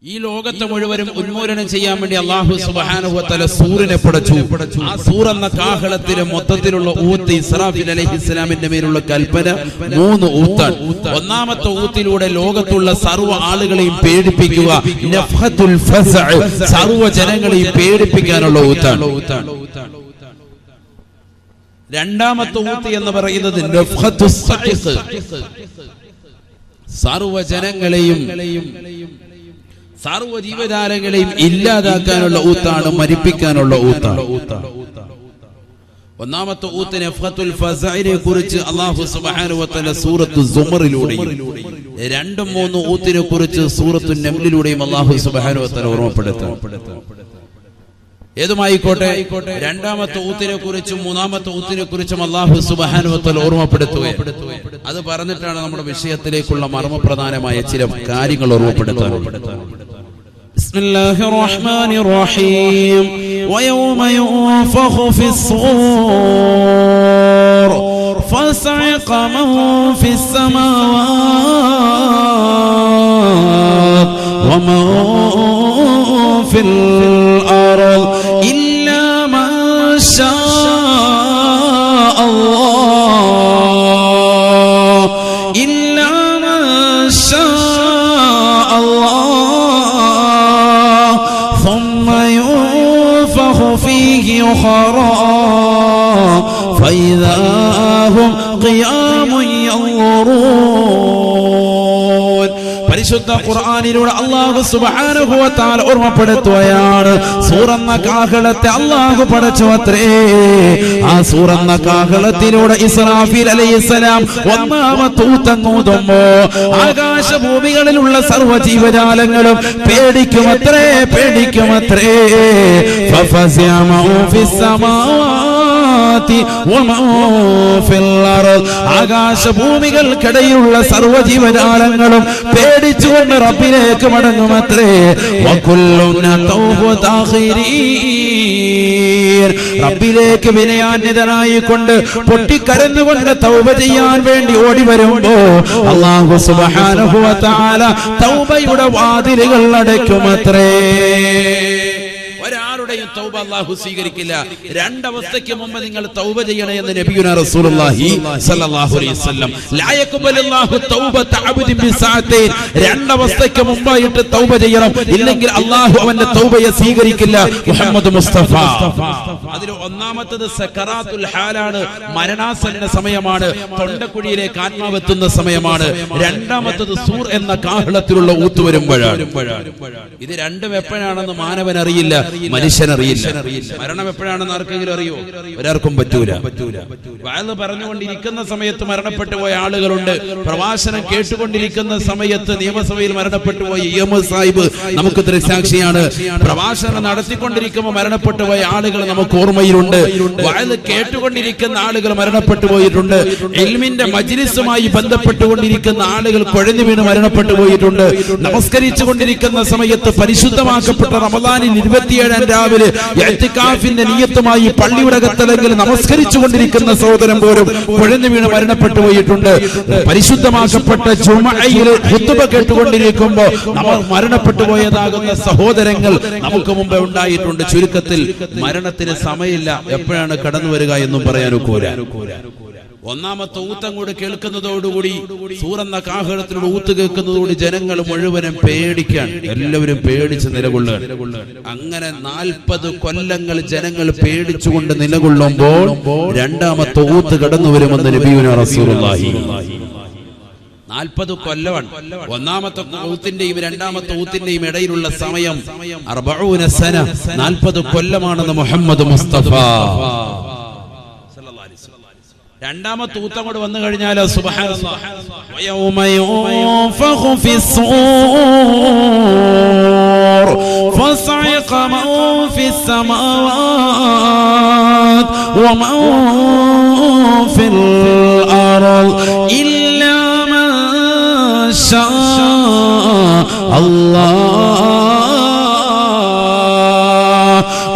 ഈ ലോകത്തെ മുഴുവനും ഉന്മൂലനം ചെയ്യാൻ വേണ്ടി അല്ലാഹു സുബ്ഹാനഹു വ തആല സൂറിനെ പടച്ചു. ആ സൂർ എന്ന കാഹളത്തിലെ മൊത്തത്തിലുള്ള ഊത്ത് ഇസ്രാഫീൽ അലൈഹിസ്സലാമിന്റെ മേലുള്ള കൽപ്പന 3 ഊത്താണ്. ഒന്നാമത്തെ ഊത്തിലൂടെ ലോകത്തുള്ള സർവ്വ ആളുകളെയും പേടിപ്പിക്കുക, നഫ്ഹത്തുൽ ഫസ്അ, സർവ്വ ജനങ്ങളെയും പേടിപ്പിക്കാനുള്ള ഊത്താണ്. രണ്ടാമത്തെ ഊത്ത് എന്ന് പറയുന്നത് നഫ്ഹത്തുസ് സഅഖ്, സർവ്വ ജനങ്ങളെയും സർവ്വ ജീവജാലങ്ങളെയും ഇല്ലാതാക്കാനുള്ള ഊത്താണ്, മരിപ്പിക്കാനുള്ള ഊത്താണ്. ഒന്നാമത്തെ ഊത്ത് നഫ്ഹത്തുൽ ഫസ്അനെ കുറിച്ച് അല്ലാഹു സുബ്ഹാനഹു വ തആല സൂറത്തു സുമറിലൂടെയും 2-3 ഊത്തിനെ കുറിച്ച് സൂറത്തു നംലിലൂടെയും അല്ലാഹു സുബ്ഹാനഹു വ തആല ഓർമ്മപ്പെടുത്തുന്നു. ഏതുമായിക്കോട്ടെ, രണ്ടാമത്തെ ഊത്തിനെ കുറിച്ചും 3-ാമത്തെ ഊത്തിനെ കുറിച്ചും അല്ലാഹു സുബ്ഹാനഹു വ തആല ഓർമ്മപ്പെടുത്തുകയാണ്. അത് പറഞ്ഞിട്ടാണ് നമ്മുടെ വിഷയത്തിലേക്കുള്ള മർമ്മപ്രധാനമായ ചില കാര്യങ്ങൾ ഓർമ്മപ്പെടുത്താനുള്ളത്. ബിസ്മില്ലാഹിർ റഹ്മാനിർ റഹീം. വയൗമ യുൻഫഖു ഫിസ്സൂർ ഫസഅഖ മൻ ഫിസ്സമാവാതി വമൻ ഫിൽ അർദ് ഇല്ലാ മൻ ശാ അല്ലാഹ് ഇല്ലാ മൻ ശാ അല്ലാഹ് ثم ينفخ فيه أخرى فإذا هم قيام ينظرون. പരിശുദ്ധ ഖുർആനിലൂടെ അല്ലാഹു സുബ്ഹാനഹു വ തആല ഓർമ്മപ്പെടുത്തുകയാണ്, സൂറന്ന കാഹളത്തെ അല്ലാഹു പടച്ചുവത്രേ. ആ സൂറന്ന കാഹളത്തിലൂടെ ഇസ്രാഫീൽ അലൈഹിസ്സലാം ഒന്നാമത്തെ ഊതങ്ങൂതുമ്പോ ആകാശഭൂമികളിലുള്ള സർവ്വ ജീവജാലങ്ങളും പേടിക്കുമത്രേ, പേടിക്കുമത്രേ. ഫഫസിഅ മൻ ഫിസ്സമാവാതി വമൻ ഫിൽ അർദ്, ആകാശഭൂമികൾക്കിടയിലുള്ള സർവ്വ ജീവജാലങ്ങളും പേടിച്ചുകൊണ്ട് റബ്ബിലേക്ക് മടങ്ങുമത്രേ. റബ്ബിലേക്ക് വിനയാന്വിതനായിക്കൊണ്ട് പൊട്ടിക്കരഞ്ഞുകൊണ്ട് തൗബ ചെയ്യാൻ വേണ്ടി ഓടി വരുമ്പോ അല്ലാഹു സുബ്ഹാനഹു വ തആല തൗബയുടെ വാതിലുകൾ അടയ്ക്കുമത്രേ. ഒരാളുടെയും തൗബ അല്ലാഹു സ്വീകരിക്കില്ല. രണ്ടവസ്ഥയ്ക്ക് മുമ്പ് നിങ്ങൾ തൗബ ചെയ്യണേ എന്ന് നബിയുനാ റസൂലുള്ളാഹി സ്വല്ലല്ലാഹു അലൈഹി വസല്ലം. ലാ യഖ്ബലുല്ലാഹു തൗബത അബ്ദിൻ ബിസഅതൈൻ, രണ്ടവസ്ഥയ്ക്ക് മുമ്പായിട്ട് തൗബ ചെയ്യണം, ഇല്ലെങ്കിൽ അല്ലാഹു അവന്റെ തൗബയെ സ്വീകരിക്കില്ല. മുഹമ്മദ് മുസ്തഫ. അതിൽ ഒന്നാമത്തേത് സക്കറാത്തുൽ ഹാലാണ്, മരണാസന്ന സമയമാണ്, തൊണ്ടക്കുഴിയിലേക്ക് ആത്മാവെത്തുന്ന സമയമാണ്. രണ്ടാമത്തേത് സൂർ എന്ന കാഹളത്തിലുള്ള ഊത്ത് വരുമ്പോഴാണ്. ഇത് രണ്ടും എപ്പോഴാണെന്ന് മാനവൻ അറിയില്ല, മനുഷ്യനറിയില്ല. മരണം എപ്പോഴാണെന്ന് ആർക്കെങ്കിലും അറിയോ? ഒരാൾക്കും പറ്റൂല. വഅദ് പറഞ്ഞുകൊണ്ടിരിക്കുന്ന സമയത്ത് മരണപ്പെട്ടു പോയ ആളുകളുണ്ട്. പ്രഭാഷണം കേട്ടുകൊണ്ടിരിക്കുന്ന സമയത്ത് നിയമസഭയിൽ മരണപ്പെട്ടു പോയ ഇഎംഎസ് സാഹിബ് നമുക്ക് ദൃക്സാക്ഷിയാണ്. പ്രഭാഷണം നടത്തിക്കൊണ്ടിരിക്കുമ്പോൾ മരണപ്പെട്ടു പോയ ആളുകൾ നമുക്ക് ഓർമ്മയിലുണ്ട്. വഅദ് കേട്ടുകൊണ്ടിരിക്കുന്ന ആളുകൾ മരണപ്പെട്ടു പോയിട്ടുണ്ട്. ഇൽമിന്റെ മജ്ലിസുമായി ബന്ധപ്പെട്ടുകൊണ്ടിരിക്കുന്ന ആളുകൾ കുഴഞ്ഞു വീണ് മരണപ്പെട്ടു പോയിട്ടുണ്ട്. നമസ്കരിച്ചു കൊണ്ടിരിക്കുന്ന സമയത്ത് പരിശുദ്ധമാക്കപ്പെട്ട റമദാനിൽ 27 രാവിലെ ഇഅ്തികാഫിന്റെ നിയ്യത്തുമായി പള്ളിയുടെ അകത്തലെങ്കിൽ നമസ്കരിച്ചു കൊണ്ടിരിക്കുന്ന സഹോദരൻ പോലും കുഴഞ്ഞു വീണ് മരണപ്പെട്ടു പോയിട്ടുണ്ട്. പരിശുദ്ധമാക്കപ്പെട്ട ജുമഅയിൽ ഖുത്ബ കേട്ടുകൊണ്ടിരിക്കുമ്പോൾ മരണപ്പെട്ടു പോയതാകുന്ന സഹോദരങ്ങൾ നമുക്ക് മുമ്പേ ഉണ്ടായിട്ടുണ്ട്. ചുരുക്കത്തിൽ മരണത്തിന് സമയമില്ല, എപ്പോഴാണ് കടന്നു വരിക എന്നും പറയാൻ ഒക്കൂല. ഒന്നാമത്തെ ഊത്തങ്ങോട് കേൾക്കുന്നതോടുകൂടി, സൂറന്ന കാഹളത്തിലൂടെ ഊത്ത് കേൾക്കുന്നതോട് ജനങ്ങൾ മുഴുവനും പേടിക്കാൻ, എല്ലാവരും പേടിച്ച് നിലകൊള്ളുക. അങ്ങനെ 40 കൊല്ലങ്ങൾ ജനങ്ങൾ പേടിച്ചുകൊണ്ട് നിലകൊള്ളുമ്പോൾ രണ്ടാമത്തെ ഊത്ത് കടന്നു വരുമെന്ന് നബിയുനാ റസൂലുള്ളാഹി. 40 കൊല്ലമാണ്. ഒന്നാമത്തെ ഊത്തിന്റെയും രണ്ടാമത്തെ ഊത്തിന്റെയും ഇടയിലുള്ള സമയം 40 സന, 40 കൊല്ലമാണെന്ന് മുഹമ്മദ് മുസ്തഫ. രണ്ടാമത്തെ ഊത്ത് അങ്ങോട്ട് വന്നു കഴിഞ്ഞാൽ സുബ്ഹാനല്ലാഹ്, വയൗമ യുൻഫഖു ഫിസ്സൂർ ഫസഅഖ മൻ ഫിസ്സമാവാതി വമൻ ഫിൽ അർദ് ഇല്ലാ മൻ ശാ അല്ലാഹ്.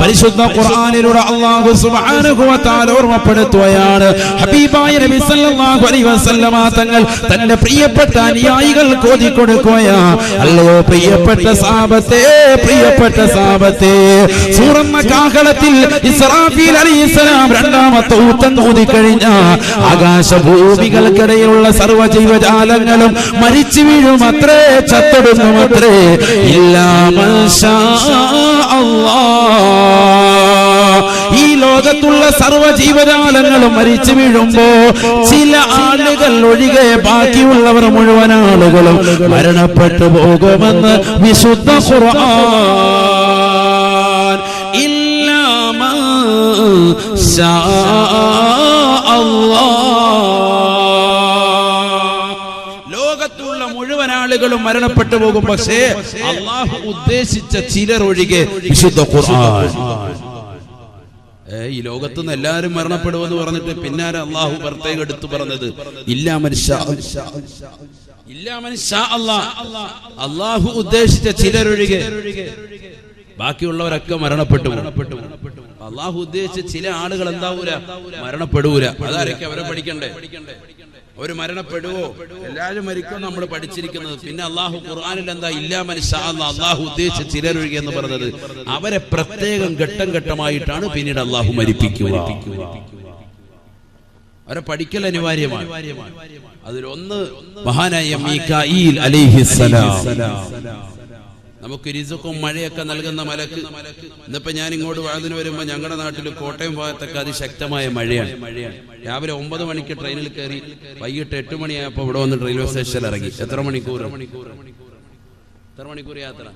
പരിശുദ്ധ ഖുർആനിലൂടെ അല്ലാഹു സുബ്ഹാനഹു വ തആല ഓർമ്മപ്പെടുത്തുകയാണ്. ഹബീബായ നബി സല്ലല്ലാഹു അലൈഹി വസല്ലമ തങ്ങൾ തന്റെ പ്രിയപ്പെട്ട അനുയായികൾക്ക് ഓതി കൊടുക്കുകയാണ്. അല്ലയോ പ്രിയപ്പെട്ട സഹാബത്തെ, സൂറന്ന കാഹളത്തിൽ ഇസ്രാഫീൽ അലൈഹിസ്സലാം രണ്ടാമത്തെ ഊത്തം ഊതി കഴിഞ്ഞ ആകാശഭൂമികൾക്കിടയിലുള്ള സർവ്വ ജീവജാലങ്ങളും മരിച്ചു വീഴുമത്രേ, ചത്തൊടുങ്ങുമത്രേ. ഇല്ലാ മാഷാ അല്ലാഹ്. ഈ ലോകത്തുള്ള സർവ്വ ജീവജാലങ്ങളും മരിച്ചു വീഴുമ്പോ ചില ആളുകൾ ഒഴികെ ബാക്കിയുള്ളവർ മുഴുവൻ ആളുകളും മരണപ്പെട്ടു പോകുമെന്ന് വിശുദ്ധ ഖുർആൻ. ഇല്ലാ മാഷാ അല്ലാഹ്. ലോകത്തുള്ള മുഴുവൻ ആളുകളും മരണപ്പെട്ടു പോകും, പക്ഷേ അല്ലാഹു ഉദ്ദേശിച്ച ചിലർ ഒഴികെ വിശുദ്ധ ഖുർആൻ. ഈ ലോകത്തുനിന്ന് എല്ലാവരും മരണപ്പെടുമെന്ന് പറഞ്ഞിട്ട് പിന്നാലെ അല്ലാഹു പ്രത്യേകം എടുത്തു പറഞ്ഞത് ഇല്ലാ മൻ ഷാ അല്ലാഹ്. അല്ലാഹു ഉദ്ദേശിച്ച ചിലരൊഴികെ ബാക്കിയുള്ളവരൊക്കെ മരണപ്പെട്ടു. അല്ലാഹു ഉദ്ദേശിച്ച ചില ആളുകൾ എന്താവൂല, മരണപ്പെടൂല. അതാരൊക്കെ അവരെ പഠിക്കണ്ടേ? അവര് മരണപ്പെടുവോ? എല്ലാവരും മരിക്കും നമ്മൾ പഠിച്ചിരിക്കുന്നത്. പിന്നെ അല്ലാഹു ഖുർആനിൽ എന്താ ഇല്ലാ മൻ ഷാ അല്ലാഹ്, അല്ലാഹു ഉദ്ദേശിച്ച ചിലരൊഴികെ എന്ന് പറഞ്ഞത്. അവരെ പ്രത്യേകം ഘട്ടം ഘട്ടമായിട്ടാണ് പിന്നീട് അല്ലാഹു മരിപ്പിക്കുക. അവരെ പഠിക്കൽ അനിവാര്യമാണ്. അതിലൊന്ന് മഹാനായ മീകായിൽ അലൈഹിസ്സലാം. നമുക്ക് റിസ്ഖും മഴയൊക്കെ നൽകുന്ന മലക്ക്. ഇന്നിപ്പോ ഞാൻ ഇങ്ങോട്ട് വഅദിന് വരുമ്പോ ഞങ്ങളുടെ നാട്ടിൽ കോട്ടയം ഭാഗത്തൊക്കെ അതിശക്തമായ മഴയാണ്. രാവിലെ 9 മണിക്ക് ട്രെയിനിൽ കയറി വൈകിട്ട് 8 മണിയായപ്പോൾ ഇവിടെ വന്ന് റെയിൽവേ സ്റ്റേഷനിൽ ഇറങ്ങി. എത്ര മണിക്കൂർ യാത്ര?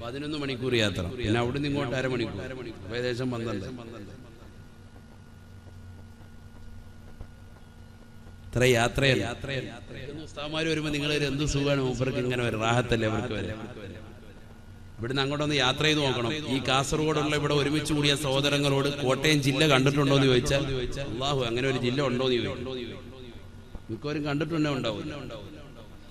11 മണിക്കൂർ യാത്ര. പിന്നെ അവിടുന്ന് ഇങ്ങോട്ട് അരമണിക്കൂർ, ഏകദേശം 12. ഇത്ര യാത്രയല്ല. ഉസ്താദ്മാര് വരുമ്പോ നിങ്ങൾ എന്ത് സുഖമാണ്, മൂപ്പർക്ക് ഇങ്ങനെ വരും, റാഹത്തല്ലേ അവർക്ക് വരെ. ഇവിടുന്ന് അങ്ങോട്ടൊന്ന് യാത്ര ചെയ്ത് നോക്കണം. ഈ കാസർഗോഡുള്ള ഇവിടെ ഒരുമിച്ച് കൂടിയ സഹോദരങ്ങളോട് കോട്ടയം ജില്ല കണ്ടിട്ടുണ്ടോ എന്ന് ചോദിച്ചാൽ അല്ലാഹു അങ്ങനെ ഒരു ജില്ല ഉണ്ടോ എന്ന് ചോദിക്കും. മിക്കവരും കണ്ടിട്ടുണ്ടോ? ഉണ്ടാവും.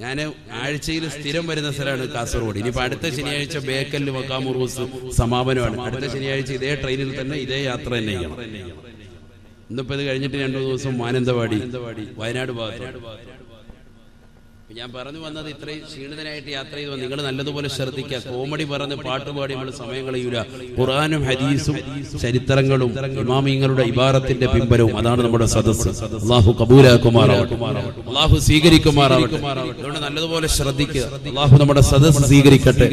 ഞാൻ ആഴ്ചയിൽ സ്ഥിരം വരുന്ന സ്ഥലമാണ് കാസർഗോഡ്. ഇനിയിപ്പോൾ അടുത്ത ശനിയാഴ്ച ബേക്കലിൽ മക്കാമുറൂസ് സമാപനമാണ്. അടുത്ത ശനിയാഴ്ച ഇതേ ട്രെയിനിൽ തന്നെ ഇതേ യാത്ര തന്നെ ചെയ്യണം. ഇന്നിപ്പോൾ ഇത് കഴിഞ്ഞിട്ട് 2 ദിവസം മാനന്തവാടി, വയനാട് ഭാഗത്ത്. ഞാൻ പറഞ്ഞു വന്നത് ഇത്രയും ക്ഷീണിതനായിട്ട് യാത്ര ചെയ്തു. നിങ്ങൾ നല്ലതുപോലെ ശ്രദ്ധിക്കുക. കോമഡി പറഞ്ഞ് പാട്ടുപാടി നമ്മൾ സമയം കളയൂല. ഖുർആനും ഹദീസും ചരിത്രങ്ങളും ഇമാമിങ്ങളുടെ ഇബാറത്തിന്റെ പിമ്പലവും അതാണ് നമ്മുടെ സദസ്സ്. അല്ലാഹു കബൂലാക്കുമാറാവട്ടെ, അല്ലാഹു സ്വീകരിക്കുമാറാവട്ടെ. അതുകൊണ്ട് നല്ലതുപോലെ ശ്രദ്ധിക്കുക. അല്ലാഹു നമ്മുടെ സദസ്സ് സ്വീകരിക്കട്ടെ.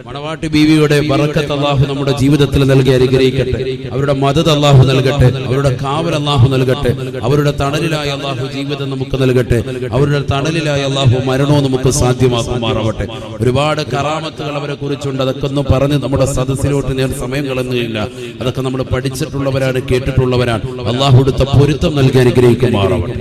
മണവാട്ടി ബീവിയുടെ ബറക്കത്ത് അല്ലാഹു നമ്മുടെ ജീവിതത്തിൽ നൽകി അനുഗ്രഹിക്കട്ടെ. അവരുടെ മദദ് അല്ലാഹു നൽകട്ടെ. അവരുടെ കാവൽ അല്ലാഹു നൽകട്ടെ. അവരുടെ തണലിലായി അല്ലാഹു ജീവിതം നമുക്ക് നൽകട്ടെ. അവരുടെ തണലിലായി അല്ലാഹു മരണവും നമുക്ക് സാധ്യമാക്കുമാറാവട്ടെ. ഒരുപാട് കറാമത്തുകൾ അവരെ കുറിച്ചുണ്ട്. അതൊക്കെ ഒന്നും പറഞ്ഞ് നമ്മുടെ സദസ്സിലോട്ട് ഞാൻ സമയം കളഞ്ഞില്ല. അതൊക്കെ നമ്മൾ പഠിച്ചിട്ടുള്ളവരാണ്, കേട്ടിട്ടുള്ളവരാണ്. അല്ലാഹു കൊടുത്ത പൊരുത്തം നൽകി അനുഗ്രഹിക്കുമാറാവട്ടെ.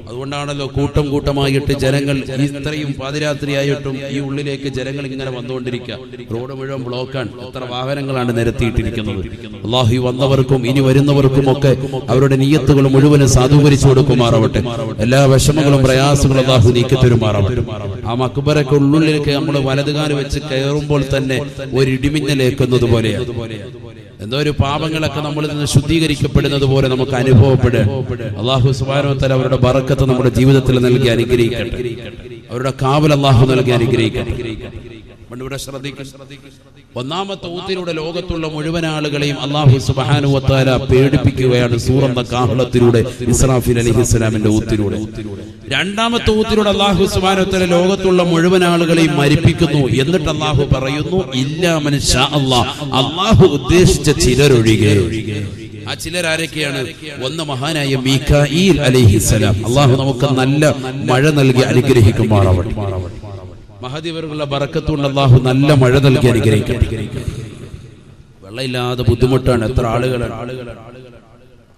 അതുകൊണ്ടാണല്ലോ കൂട്ടം കൂട്ടമായിട്ട് ജനങ്ങൾ ഇത്രയും പാതിരാത്രിയായിട്ടും ഈ ഉള്ളിലേക്ക് ജനങ്ങൾ ഇങ്ങനെ വന്നുകൊണ്ടിരിക്കുക. റോഡ് മുഴുവൻ ബ്ലോക്കാണ്. എത്ര വാഹനങ്ങളാണ് നിരത്തിയിട്ടിരിക്കുന്നത്. അല്ലാഹു വന്നവർക്കും ഇനി വരുന്നവർക്കും ഒക്കെ അവരുടെ നിയ്യത്തുകൾ മുഴുവനും സാധൂകരിച്ചു കൊടുക്കുമാറാവട്ടെ. എല്ലാ വിഷമങ്ങളും പ്രയാസങ്ങളും അല്ലാഹു നീക്കി തരുമാറാവട്ടെ. ആ മക്ബറയ്ക്ക് ഉള്ളിലേക്ക് നമ്മൾ വലതുകാല് വെച്ച് കയറുമ്പോൾ തന്നെ ഒരു ഇടിമിന്നലേക്കുന്നത് പോലെയാണ്. എന്തോ ഒരു പാപങ്ങളൊക്കെ നമ്മളിൽ നിന്ന് ശുദ്ധീകരിക്കപ്പെടുന്നത് പോലെ നമുക്ക് അനുഭവപ്പെടുക. അല്ലാഹു സുബ്ഹാനഹു വ തആല അവരുടെ ബറക്കത്ത് നമ്മുടെ ജീവിതത്തിൽ നൽകി അനുഗ്രഹിക്കട്ടെ. അവരുടെ കാവൽ അല്ലാഹു നൽകി അനുഗ്രഹിക്കട്ടെ. ഇവിടെ ശ്രദ്ധിക്കുക. ഒന്നാമത്തെ ഊത്തിലൂടെ ലോകത്തുള്ള മുഴുവൻ ആളുകളെയും അല്ലാഹു സുബ്ഹാനഹു വ തആല പേടിപ്പിക്കുകയാണ് സൂറന്ന കാഹളത്തിലൂടെ, ഇസ്രാഫീൽ അലൈഹിസ്സലാമിന്റെ ഊത്തിലൂടെ. രണ്ടാമത്തെ ഊത്തിലൂടെ അല്ലാഹു സുബ്ഹാനഹു വ തആല ലോകത്തുള്ള മുഴുവൻ ആളുകളെയും മരിപ്പിക്കുന്നു. എന്നിട്ട് അല്ലാഹു പറയുന്നു ഇല്ലാ മൻ ഷാ അല്ലാഹ്, അല്ലാഹു ഉദ്ദേശിച്ച ചിലരൊഴികെ. ആ ചിലരാരൊക്കെയാണ്? ഒന്ന് മഹാനായ മീകായിൽ അലൈഹിസ്സലാം. അല്ലാഹു നമുക്ക് നല്ല മഴ നൽകി അനുഗ്രഹിക്കുമാറാവട്ടെ. മഹദിവറുകളുടെ ബറക്കത്തുകൊണ്ട് അല്ലാഹു നല്ല മഴ നൽകി അനുഗ്രഹിക്കട്ടെ. വെള്ളമില്ലാതെ ബുദ്ധിമുട്ടാണ് എത്ര ആളുകളാണ്.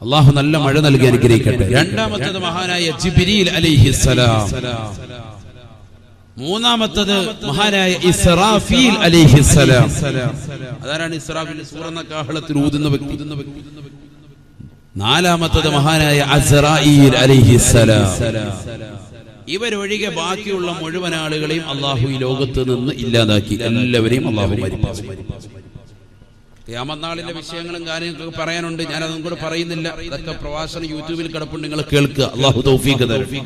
അല്ലാഹു നല്ല മഴ നൽകി അനുഗ്രഹിക്കട്ടെ. രണ്ടാമത്തേത് മഹാനായ ജിബ്രീൽ അലൈഹിസ്സലാം. മൂന്നാമത്തേത് മഹാനായ ഇസ്രാഫീൽ അലൈഹിസ്സലാം. അതാരാണ് ഇസ്രാഫീൽ? സൂറന്ന കാഹളത്തിൽ ഊതുന്ന വ്യക്തി. നാലാമത്തേത് മഹാനായ അസ്റായീൽ അലൈഹിസ്സലാം. ഇവരൊഴികെ ബാക്കിയുള്ള മുഴുവൻ ആളുകളെയും അല്ലാഹു ഈ ലോകത്ത് നിന്ന് ഇല്ലാതാക്കി. എല്ലാവരെയും അല്ലാഹു മരിപ്പിച്ചു. ഖിയാമത്ത് നാളിന്റെ വിഷയങ്ങളും കാര്യങ്ങളൊക്കെ പറയാനുണ്ട്, ഞാൻ അതും കൂടെ പറയുന്നില്ല. ഇതൊക്കെ പ്രഭാഷണം യൂട്യൂബിൽ കിടപ്പുണ്ട്, നിങ്ങൾ കേൾക്കുക. അല്ലാഹു തൗഫീഖ് തരട്ടെ.